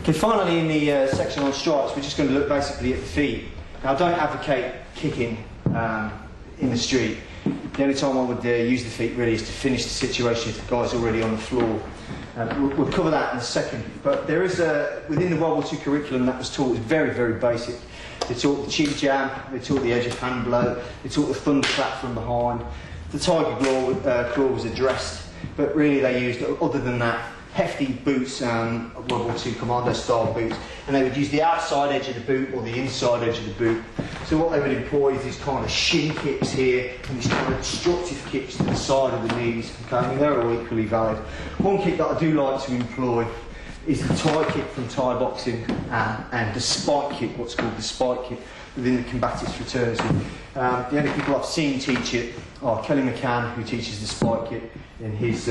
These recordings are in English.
Okay, finally in the section on strikes, we're just going to look basically at the feet. Now, I don't advocate kicking in the street. The only time I would use the feet really is to finish the situation if the guy's already on the floor. We'll cover that in a second. But there is within the World War II curriculum that was taught, is very, very basic. They taught the chin jam, they taught the edge of hand blow, they taught the thunderclap from behind. The tiger claw was addressed, but really they used, other than that, hefty boots, World War II commando style boots, and they would use the outside edge of the boot or the inside edge of the boot. So what they would employ is these kind of shin kicks here and these kind of destructive kicks to the side of the knees. Okay, I mean, they're all equally valid. One kick that I do like to employ is the tie kick from Thai boxing and the spike kick, what's called the spike kick within the combative fraternity. The only people I've seen teach it are Kelly McCann, who teaches the spike kick in his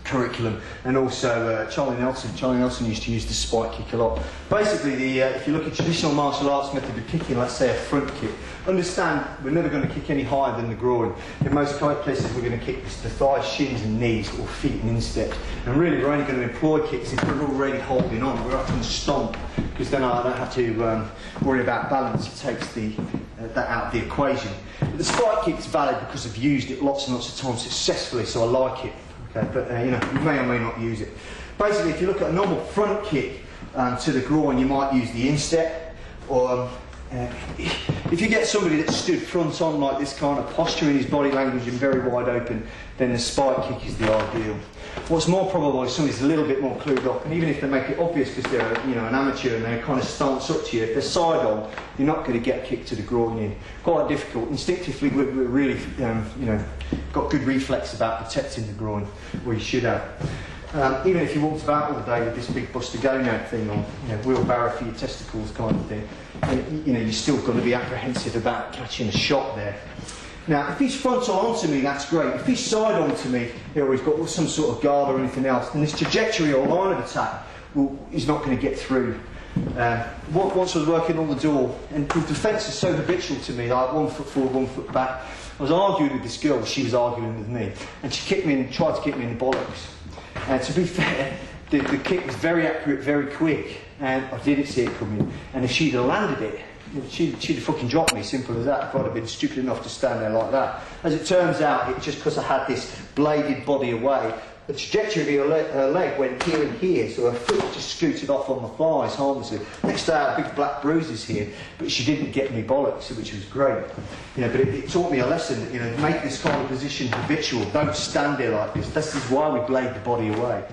curriculum, and also Charlie Nelson. Charlie Nelson used to use the spike kick a lot. Basically, if you look at traditional martial arts method of kicking, let's say a front kick, understand we're never going to kick any higher than the groin. In most cases we're going to kick the thighs, shins and knees, or feet and insteps. And really we're only going to employ kicks if we're already holding on. We're often stomp, because then I don't have to worry about balance. It takes that out of the equation. But the spike kick is valid because I've used it lots and lots of times successfully, so I like it. Okay, but you know, you may or may not use it. Basically, if you look at a normal front kick to the groin, you might use the instep, or if you get somebody that stood front on like this kind of posture in his body language and very wide open, then the spike kick is the ideal. What's more probable is somebody's a little bit more clued up, and even if they make it obvious because they're an amateur and they kind of stance up to you, if they're side on, you're not going to get a kick to the groin in. Quite difficult. Instinctively, we're really got good reflex about protecting the groin, or you should have. Even if you walked about all day with this big buster go-now thing on, wheelbarrow for your testicles kind of thing, and, you're still going to be apprehensive about catching a shot there. Now, if he's frontal onto me, that's great. If he's side onto me, or he's got some sort of guard or anything else, then this trajectory or line of attack is not going to get through. Once I was working on the door, and the defence is so habitual to me, like 1 foot forward, 1 foot back, I was arguing with this girl, she was arguing with me, and she kicked me and tried to kick me in the bollocks. And to be fair, the kick was very accurate, very quick, and I didn't see it coming. And if she'd have landed it, she'd have fucking dropped me, simple as that, if I'd have been stupid enough to stand there like that. As it turns out, it's just because I had this bladed body away, the trajectory of her leg went here and here, so her foot just scooted off on my thighs harmlessly. Next day I had big black bruises here, but she didn't get me bollocks, which was great. But it taught me a lesson, make this kind of position habitual. Don't stand there like this. This is why we blade the body away.